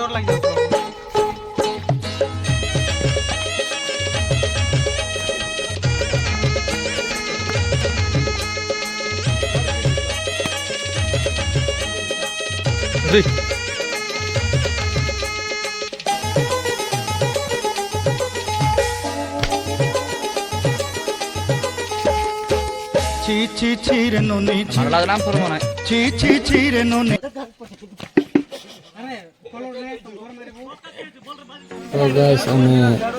डर लग जाता ছি ছি ছি রে ননি ছি লাগলাম তোর মনে ছি ছি ছি রে ননি। তো গাইস আমি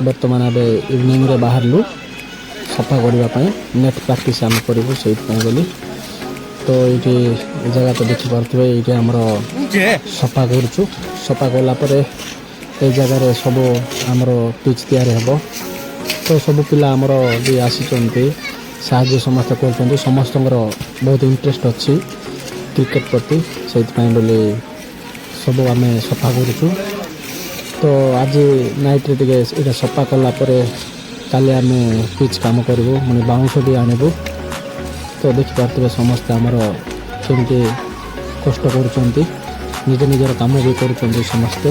বর্তমান ଏବେ ଇଭିନିଂରେ ବାହାରିଲୁ ସଫା କରିବା ପାଇଁ ନେଟ୍ ପ୍ରାକ୍ଟିସ୍ ଆମେ କରିବୁ ସେଇଥିପାଇଁ ଗଲି। ତ ଏଇଠି ଏ ଜାଗା ତ ଦେଖିପାରୁଥିବେ ଏଇଠି ଆମର ସଫା କରୁଛୁ। ସଫା କଲା ପରେ ଏ ଜାଗାରେ ସବୁ ଆମର ପିଚ୍ ତିଆରି ହେବ। ତ ସବୁ ପିଲା ଆମର ବି ଆସିଛନ୍ତି, ସାହାଯ୍ୟ ସମସ୍ତେ କରୁଛନ୍ତି। ସମସ୍ତଙ୍କର ବହୁତ ଇଣ୍ଟରେଷ୍ଟ ଅଛି କ୍ରିକେଟ୍ ପ୍ରତି, ସେଇଥିପାଇଁ ବୋଲି ସବୁ ଆମେ ସଫା କରୁଛୁ। ତ ଆଜି ନାଇଟ୍ରେ ଟିକେ ଏଇଟା ସଫା କଲା ପରେ କାଲି ଆମେ ପିଚ୍ କାମ କରିବୁ, ମାନେ ବାଉଁଶ ବି ଆଣିବୁ। ତ ଦେଖିପାରୁଥିବେ ସମସ୍ତେ ଆମର କେମିତି କଷ୍ଟ କରୁଛନ୍ତି, ନିଜ ନିଜର କାମ ବି କରୁଛନ୍ତି ସମସ୍ତେ।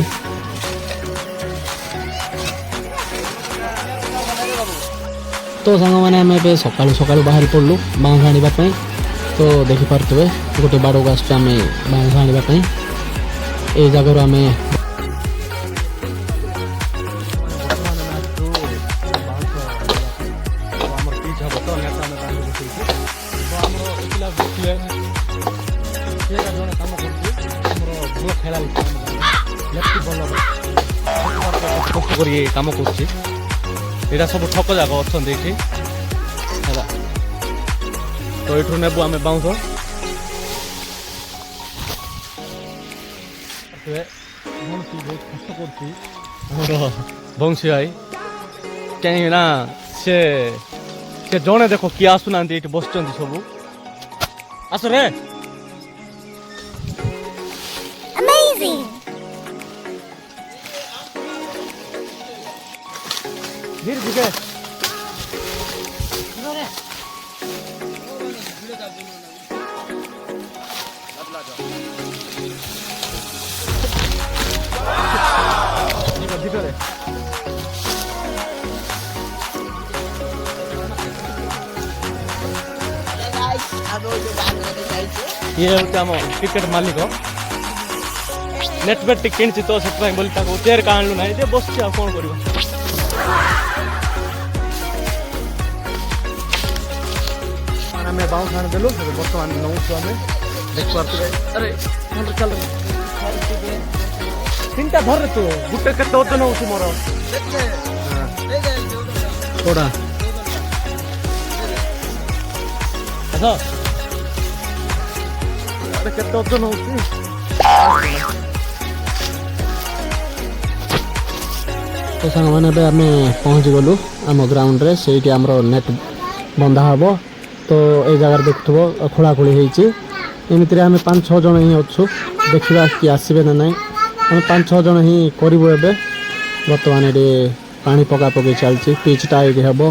ତ ସାଙ୍ଗମାନେ ଆମେ ଏବେ ସକାଳୁ ସକାଳୁ ବାହାରି ପଡ଼ିଲୁ ବାଉଁଶ ଆଣିବା ପାଇଁ। ତ ଦେଖିପାରୁଥିବେ ଗୋଟେ ବାଡ଼କୁ ଆସୁଛୁ ଆମେ ବାଉଁଶ ଆଣିବା ପାଇଁ। ଏଇ ଜାଗାରୁ ଆମେ কাম করছি এটা সব ঠক যাক অনেক এটি তো এঠু নেবু আমি বাউঁশ কষ্ট করছি আমার বংশী ভাই কাহিଁକି ନା ସେ ଜଣେ ଦେଖ କିଏ ଆସୁନାହାନ୍ତି ଏଠି ବସିଛନ୍ତି ସବୁ। ଆସ ରେ धीरे धीरे ये होते हम क्रिकेट मालिक नेट बेट किणी तो से बोली चेयर का आणलु ना बस कौन कर आम बाउंस आनीदेलु बर्तमान नौचु आम देख पारे अरे चल तीन टा धर तू गुटे के ओजन हो मोर थोड़ा अरे के ओजन हो तो सांग मैंने आम पहुँच गलु आम ग्राउंड रे से नेट बंधा हम। तो ये जगार देखुव खोलाखोली होमती आम 5-6 जन ही अच्छु देखा कि आसबे ना ना आम 5-6 जन ही करूँ। ए बर्तमान ये पानी पका पकई चलती पिचटा ये हम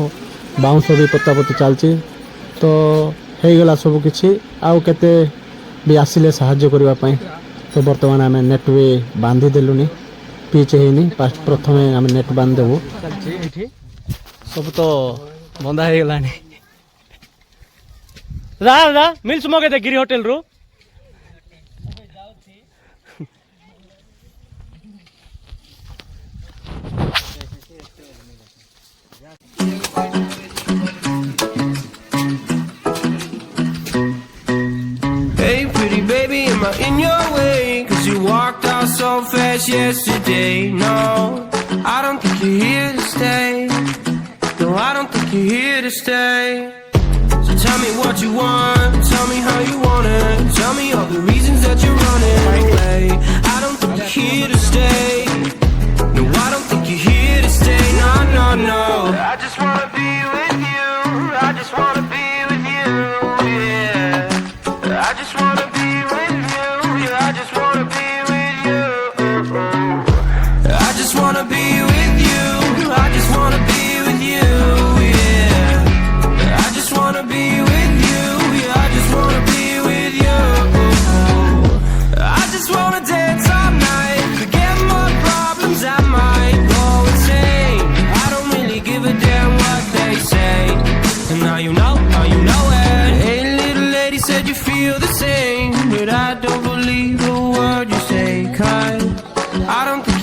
बाउंस भी पोतापोती चलती। तो होगला सबकि आउ के भी आसिले साहाଯ୍ୟ करने। तो बर्तमान आम नेट भी बांधिदेलुनी पिच है प्रथम आम नेट बांधिदेबू सब तो बंधा होगला मिल्स मगे गिरी होटेल रू Hey pretty baby, am I in your way? 'Cause you walked out so fast yesterday. No, I don't think you're here to stay. No, I don't think you're here to stay. So tell me what you want, tell me how you want it. Tell me all the reasons that you're running away. I don't think you're here to stay. No, I don't think you're here to stay. No, no, no. I just wanna be with you. I just wanna be with you. Yeah. I just wanna be with you. Yeah, I just wanna be with you. I just wanna be with you. I just wanna be with you. Yeah. I just wanna be with you. Yeah, I just wanna be with you. I just wanna dance all night.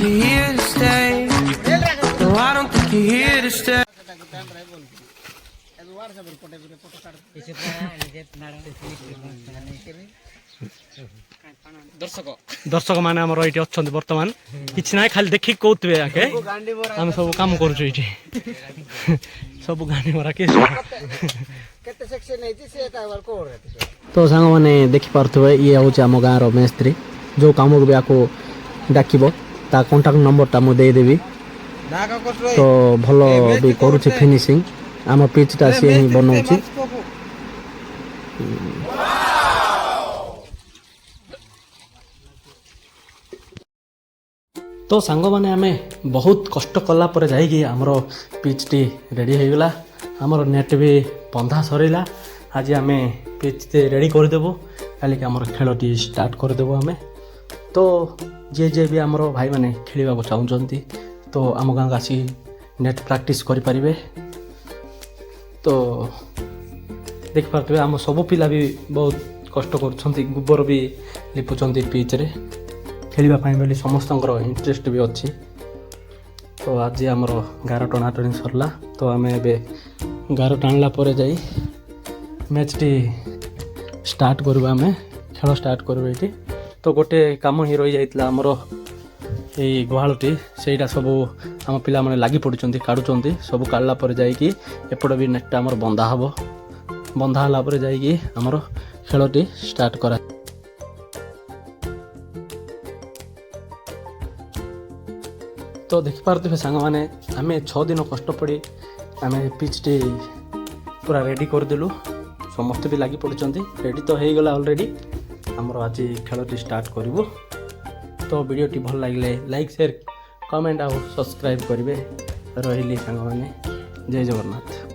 you're here to stay. No, I don't think you're here to stay. दर्शक मैंने आम ये अच्छा बर्तमान कि ना खाली देखिक कौवे आके आम सब कम करुँ ये सब गांडी मरा किए तो सांग मैंने देखिपे ये हूँ आम गाँव मेस्त्री जो कम भी आपको डाक कंटाक्ट नंबर मुझे देदेवी तो भल भी करुचे फिनिशिंग आम पिचटा सी ही बनाऊँ तो सांग मैंने आम बहुत कष्ट कला पर जाइए आमर पिचटी रेडी हो गला आमर नेट भी बंधा सरला आज आम पिच रेडी करदेबू काली आमर खेलटी स्टार्ट करदेबू आम तो जे जे भी आमर भाई मैंने खेलवा चाहते तो आम गाँव आसी नेट प्रैक्टिस करें तो देखिपे आम सब पिला भी बहुत कष्ट कर गोबर भी लिपुंट पिच्रे खेलवाई बोली समस्त इंटरेस्ट भी अच्छी तो आज आमर गार टणाटणी सरला तो आम ए गार टाणला जाई मैच टी स्टार्ट करवा आम खेल स्टार्ट करूँ ये तो गोटे कम ही रही जाइए आमर ये गुहालटी सेटा सब आम पिला माने लगी पड़ुं काढ़ुंट सब काढ़ला जाकि एपट भी नेटा आमर बंधा हम बंधा है जाकि आमर खेलटी स्टार्ट करा तो देखिपे सांग मैंने आम 6 दिन कष्ट पड़ी आम पिचटी पूरा रेडी करदेलु समस्त भी लगी पड़ुं रेडी तो हो गला ऑलरेडी आमर आज खेलटी स्टार्ट करूँ तो वीडियोटी भल लगे लाइक शेयर कमेंट आउ सब्सक्राइब करेंगे रही सांग मैंने जय जगन्नाथ।